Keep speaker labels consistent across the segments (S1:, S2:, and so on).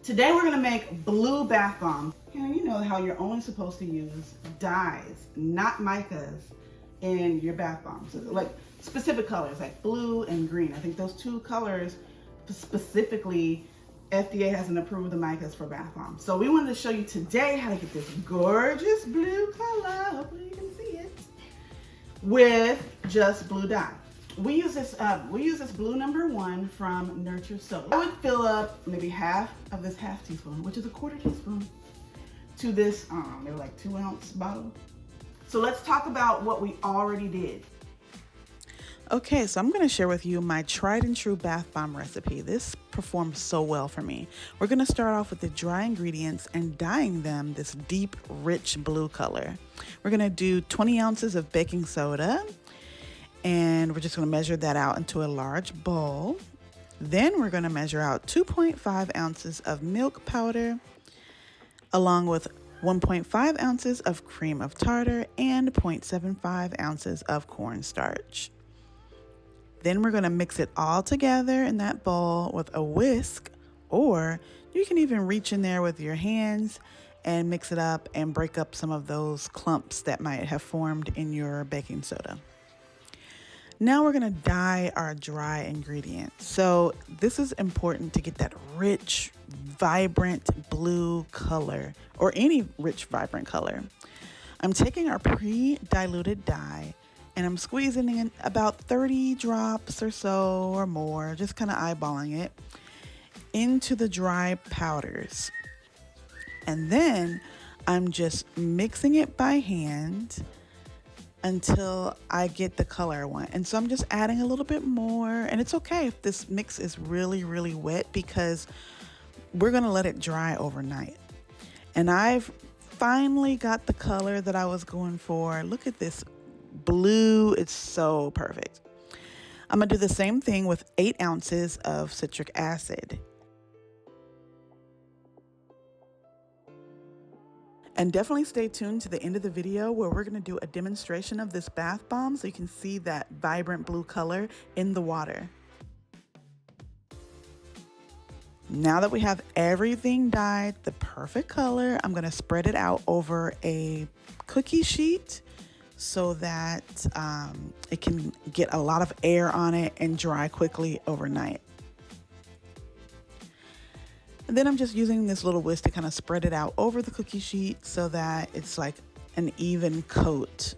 S1: Today we're gonna make blue bath bombs. And you know how you're only supposed to use dyes, not micas, in your bath bombs. So, like specific colors, like blue and green. I think those two colors specifically, FDA hasn't approved the micas for bath bombs. So we wanted to show you today how to get this gorgeous blue color, hopefully you can see it, with just blue dye. We use this blue #1 from Nurture Soap. I would fill up maybe half of this half teaspoon, which is a 1/4 teaspoon, to this maybe like 2-ounce bottle. So let's talk about what we already did.
S2: Okay, so I'm going to share with you my tried and true bath bomb recipe. This performed so well for me. We're going to start off with the dry ingredients and dyeing them this deep, rich blue color. We're going to do 20 ounces of baking soda, and we're just going to measure that out into a large bowl. Then we're going to measure out 2.5 ounces of milk powder, along with 1.5 ounces of cream of tartar and 0.75 ounces of cornstarch. Then we're going to mix it all together in that bowl with a whisk, or you can even reach in there with your hands and mix it up and break up some of those clumps that might have formed in your baking soda. Now we're going to dye our dry ingredients. So this is important to get that rich, vibrant blue color, or any rich, vibrant color. I'm taking our pre-diluted dye and I'm squeezing in about 30 drops or so or more, just kind of eyeballing it, into the dry powders. And then I'm just mixing it by hand until I get the color I want. And so I'm just adding a little bit more, and it's okay if this mix is really, really wet because we're gonna let it dry overnight. And I've finally got the color that I was going for. Look at this blue, it's so perfect. I'm gonna do the same thing with 8 ounces of citric acid. And definitely stay tuned to the end of the video where we're gonna do a demonstration of this bath bomb so you can see that vibrant blue color in the water. Now that we have everything dyed the perfect color, I'm gonna spread it out over a cookie sheet so that it can get a lot of air on it and dry quickly overnight. And then I'm just using this little whisk to kind of spread it out over the cookie sheet so that it's like an even coat.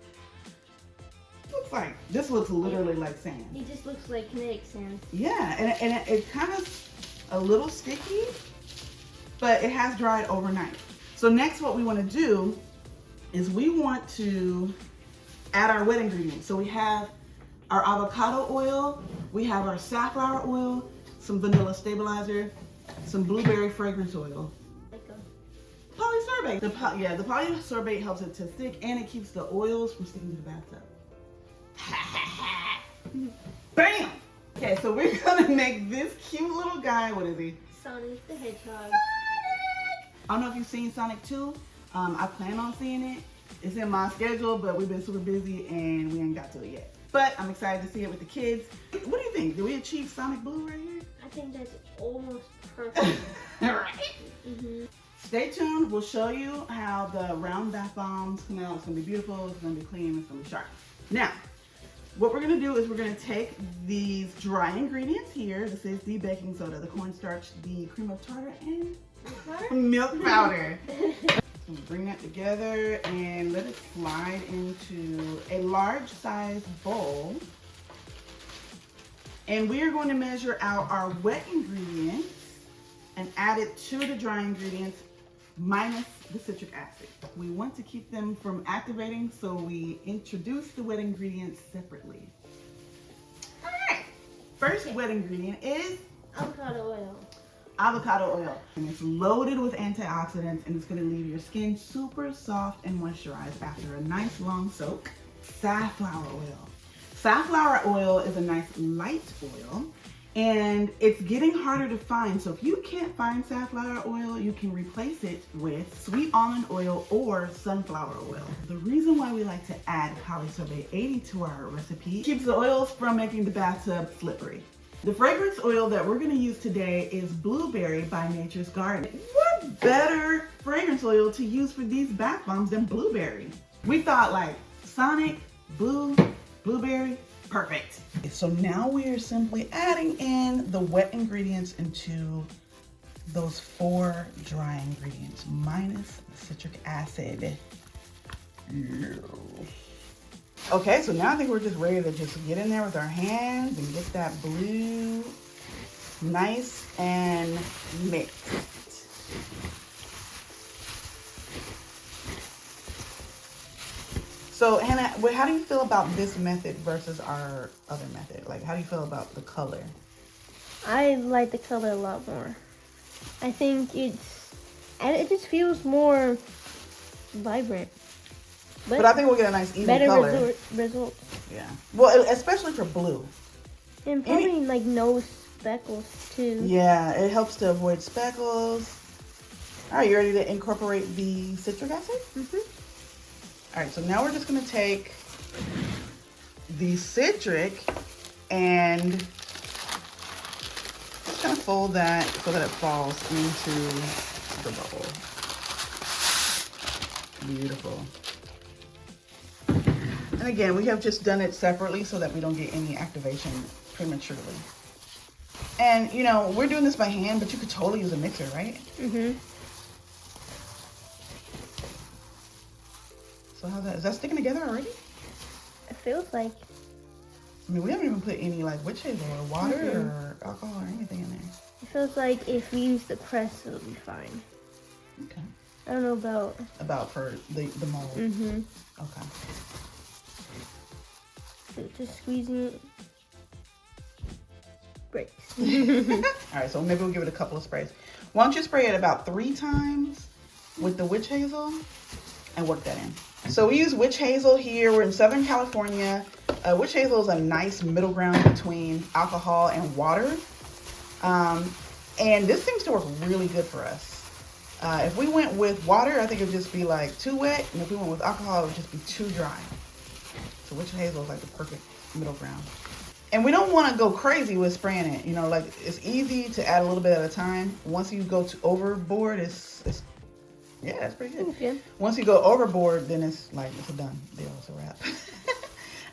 S1: This looks literally like sand.
S3: It just looks like kinetic sand.
S1: Yeah, and it kind of a little sticky, but it has dried overnight. So next what we want to do is we want to add our wet ingredients. So we have our avocado oil, we have our safflower oil, some vanilla stabilizer, some blueberry fragrance oil. Polysorbate. The polysorbate helps it to stick and it keeps the oils from sticking to the bathtub. Bam! Okay, so we're gonna make this cute little guy, what is he?
S3: Sonic the Hedgehog.
S1: Sonic! I don't know if you've seen Sonic 2. I plan on seeing it. It's in my schedule, but we've been super busy and we ain't got to it yet. But I'm excited to see it with the kids. What do you think? Did we achieve Sonic Blue right here?
S3: I think that's almost perfect.
S1: Right? Stay tuned. We'll show you how the round bath bombs come out. It's gonna be beautiful. It's gonna be clean. It's gonna be sharp. Now, what we're gonna do is we're gonna take these dry ingredients here. This is the baking soda, the cornstarch, the cream of tartar, and milk powder. Bring that together and let it slide into a large size bowl. And we are going to measure out our wet ingredients and add it to the dry ingredients minus the citric acid. We want to keep them from activating, so we introduce the wet ingredients separately. All right, first wet ingredient is
S3: avocado oil.
S1: Avocado oil. And it's loaded with antioxidants and it's gonna leave your skin super soft and moisturized after a nice long soak. Safflower oil. Safflower oil is a nice light oil and it's getting harder to find. So if you can't find safflower oil, you can replace it with sweet almond oil or sunflower oil. The reason why we like to add Polysorbate 80 to our recipe keeps the oils from making the bathtub slippery. The fragrance oil that we're gonna use today is Blueberry by Nature's Garden. What better fragrance oil to use for these bath bombs than blueberry? We thought like Sonic, blueberry, perfect. So now we are simply adding in the wet ingredients into those 4 dry ingredients minus the citric acid. Okay, so now I think we're just ready to just get in there with our hands and get that blue nice and mixed. So Hannah, how do you feel about this method versus our other method? Like, how do you feel about the color?
S3: I like the color a lot more. I think it just feels more vibrant.
S1: But I think we'll get a nice even
S3: better
S1: color.
S3: results.
S1: Yeah. Well, especially for blue.
S3: And probably like no speckles too.
S1: Yeah, it helps to avoid speckles. All right, you ready to incorporate the citric acid?
S3: Mm-hmm.
S1: All right, so now we're just gonna take the citric and just kind of fold that so that it falls into the bowl. Beautiful. And again, we have just done it separately so that we don't get any activation prematurely. And you know, we're doing this by hand, but you could totally use a mixer, right?
S3: Mm-hmm.
S1: So is that sticking together already?
S3: It feels like.
S1: I mean, we haven't even put any like witch hazel or water or alcohol or anything in there.
S3: It feels like if we use the press, it'll be fine.
S1: Okay.
S3: I don't know about
S1: for the mold.
S3: Mm-hmm.
S1: Okay.
S3: So just squeezing it breaks.
S1: All right, so maybe we'll give it a couple of sprays. Why don't you spray it about 3 times with the witch hazel and work that in. So we use witch hazel here. We're in Southern California. Witch hazel is a nice middle ground between alcohol and water. And this seems to work really good for us. If we went with water, I think it would just be like too wet. And if we went with alcohol, it would just be too dry. So witch hazel is like the perfect middle ground. And we don't want to go crazy with spraying it. You know, like it's easy to add a little bit at a time. Once you go to overboard, yeah, that's pretty good.
S3: Okay.
S1: Once you go overboard, then it's a done deal. It's a wrap.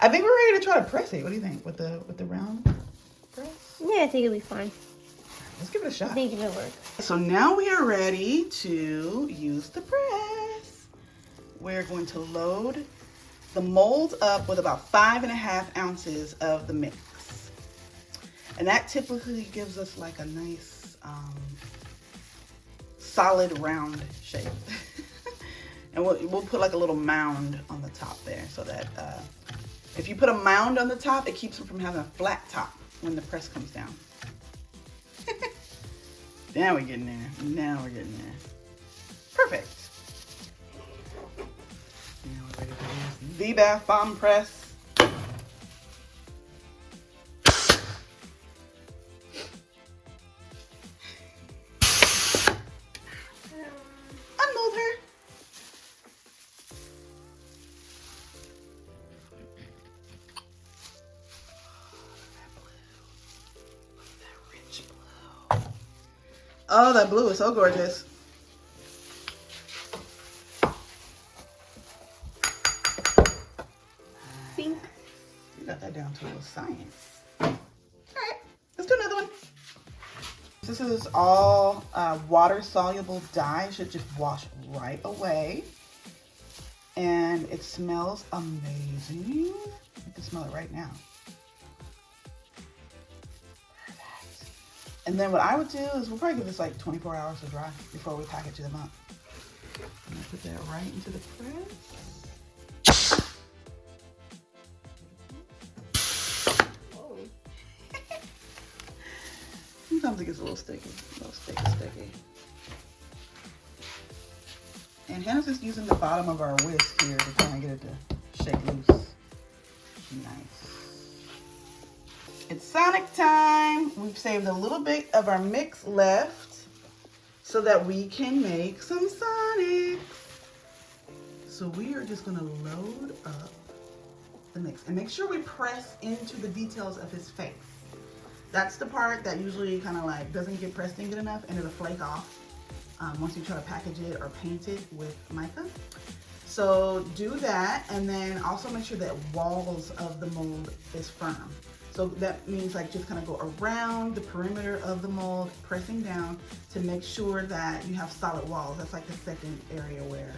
S1: I think we're ready to try to press it. What do you think with the round press?
S3: Yeah, I think it'll be fine.
S1: Let's give it a shot.
S3: I think it'll work.
S1: So now we are ready to use the press. We're going to load the mold up with about 5.5 ounces of the mix. And that typically gives us like a nice solid round shape. And we'll put like a little mound on the top there so that if you put a mound on the top, it keeps it from having a flat top when the press comes down. Now we're getting there. Now we're getting there. Perfect. Now we're ready to use the bath bomb press. Unmold her. Oh, that blue is so gorgeous.
S3: Pink.
S1: You got that down to a science. All right, let's do another one. This is all water-soluble dye. It should just wash right away. And it smells amazing. You can smell it right now. And then what I would do is we'll probably give this like 24 hours to dry before we package them up. I'm gonna put that right into the press.
S3: Oh.
S1: Sometimes it gets a little sticky, sticky. And Hannah's just using the bottom of our whisk here to try and get it to shake loose. Nice. It's Sonic time. We've saved a little bit of our mix left so that we can make some Sonics. So we are just gonna load up the mix and make sure we press into the details of his face. That's the part that usually kind of like doesn't get pressed in good enough, and it'll flake off once you try to package it or paint it with mica. So do that, and then also make sure that walls of the mold is firm. So that means like just kind of go around the perimeter of the mold, pressing down to make sure that you have solid walls. That's like the second area where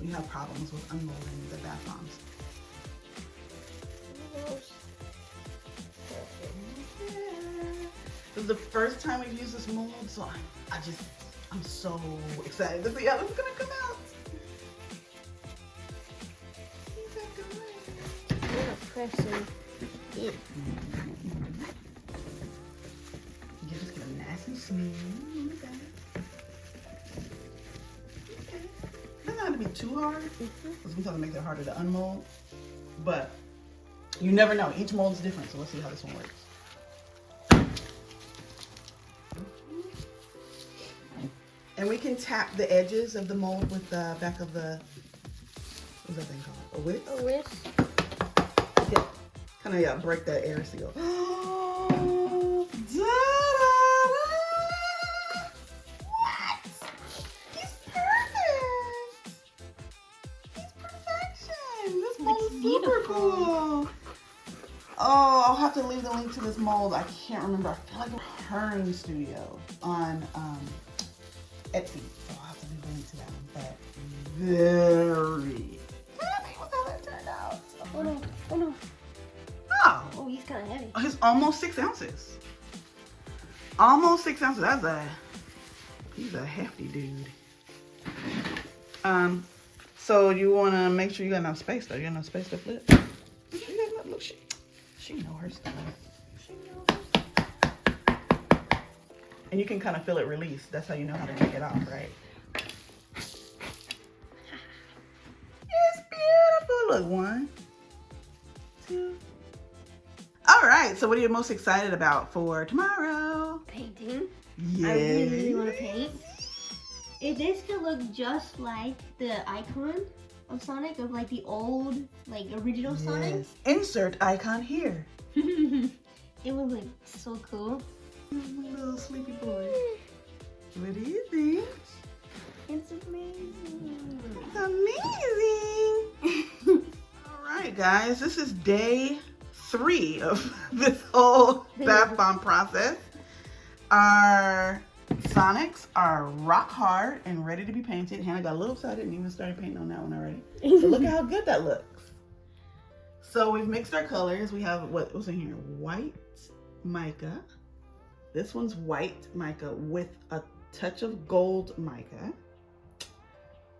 S1: you have problems with unmolding the bath bombs. This is the first time we've used this mold, so I'm so excited to see how this is gonna come out.
S3: Pressing it.
S1: You just get it nice and smooth. Okay. It doesn't have to be too hard, because sometimes it makes it harder to unmold. But you never know. Each mold is different, so let's see how this one works. And we can tap the edges of the mold with the back of the, what's that thing called? A whisk?
S3: A whisk.
S1: Yeah. Kind of break that air seal. What? He's perfect. He's perfection. This mold is super cool. Oh, I'll have to leave the link to this mold. I can't remember. I feel like it's Hearn Studio on Etsy. So I'll have to leave the link to that one. But very happy with how that turned out.
S3: Oh no, oh no.
S1: Oh.
S3: Oh, he's kind of heavy.
S1: It's almost 6 ounces. Almost 6 ounces. He's a hefty dude. So you want to make sure you got enough space though. You got enough space to flip. She got enough. Look, she know her stuff. She knows her stuff. And you can kind of feel it release. That's how you know how to take it off, right? It's beautiful. Look, 1, 2. All right. So what are you most excited about for tomorrow?
S3: Painting.
S1: Yeah.
S3: I really want to paint. If this could look just like the icon of Sonic, of like the old, like original Sonic.
S1: Yes. Insert icon here.
S3: It would look so cool.
S1: My little sleepy boy. What do you think?
S3: It's amazing.
S1: It's amazing. All right, guys. This is day 3 of this whole bath bomb process. Our Sonics are rock hard and ready to be painted. Hannah got a little excited and even started painting on that one already. So look at how good that looks. So we've mixed our colors. We have what's in here? White mica. This one's white mica with a touch of gold mica.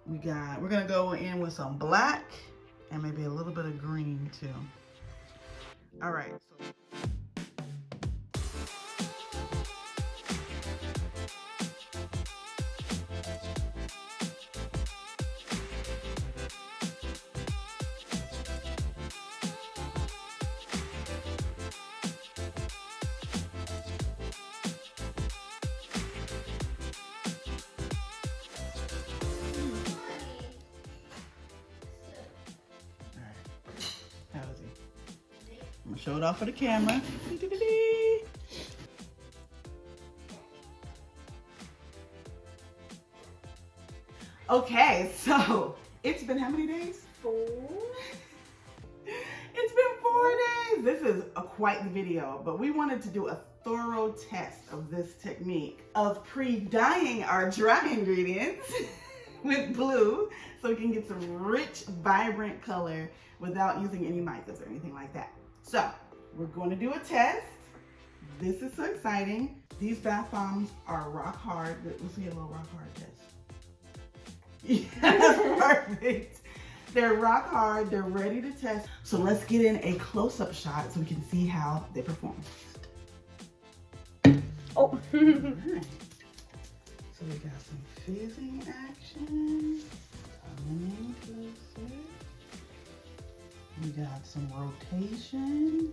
S1: We're gonna go in with some black and maybe a little bit of green too. All right. I'm gonna show it off for the camera. Okay, so it's been how many days? 4. It's been 4 days. This is quite the video, but we wanted to do a thorough test of this technique of pre-dyeing our dry ingredients with blue so we can get some rich, vibrant color without using any micas or anything like that. So we're going to do a test. This is so exciting. These bath bombs are rock hard. Let's see a little rock hard test. Yeah, perfect. They're rock hard. They're ready to test. So let's get in a close-up shot so we can see how they perform.
S3: Oh.
S1: Right. So we got some fizzing action. Coming in closer. We got some rotation.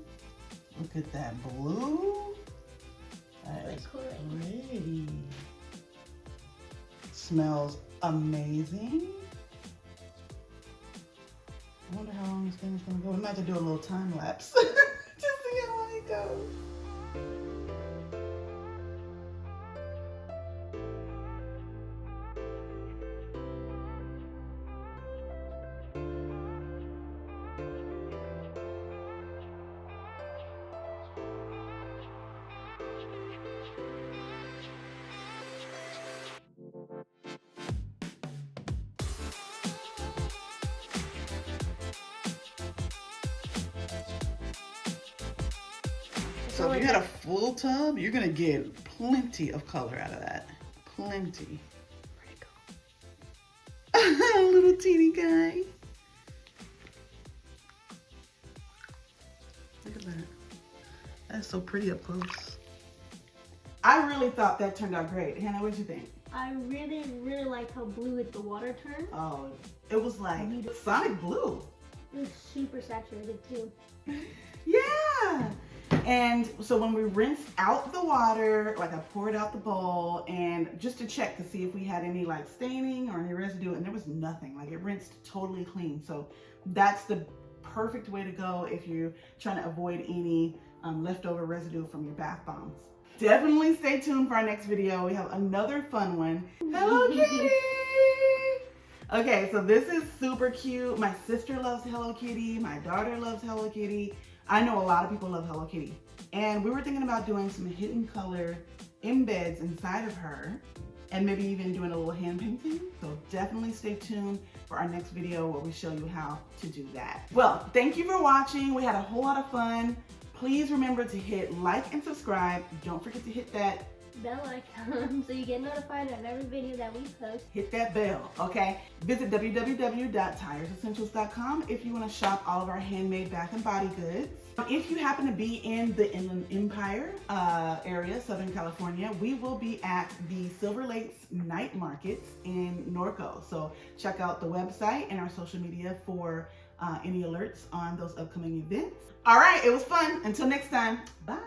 S1: Look at that blue. That is pretty. Smells amazing. I wonder how long this thing is gonna go. We might have to do a little time lapse to see how long it goes.
S2: So if you had a full tub, you're gonna get plenty of color out of that. Plenty. Little teeny guy. Look at that. That's so pretty up close.
S1: I really thought that turned out great. Hannah, what did you think?
S3: I really, really like how blue the water turned.
S1: Oh, it was like Sonic Blue.
S3: It was super saturated too.
S1: Yeah. And so when we rinsed out the water, like I poured out the bowl and just to check to see if we had any like staining or any residue, and there was nothing. Like it rinsed totally clean. So that's the perfect way to go if you're trying to avoid any leftover residue from your bath bombs. Definitely stay tuned for our next video. We have another fun one. Hello Kitty! Okay, so this is super cute. My sister loves Hello Kitty. My daughter loves Hello Kitty. I know a lot of people love Hello Kitty. And we were thinking about doing some hidden color embeds inside of her and maybe even doing a little hand painting. So definitely stay tuned for our next video where we show you how to do that. Well, thank you for watching. We had a whole lot of fun. Please remember to hit like and subscribe. Don't forget to hit that
S3: bell icon so you get notified of every video that we post.
S1: Hit that bell, okay? Visit www.tiresessentials.com if you want to shop all of our handmade bath and body goods. If you happen to be in the Inland Empire area, Southern California, we will be at the Silverlakes night markets in Norco. So check out the website and our social media for any alerts on those upcoming events. All right, it was fun. Until next time, bye.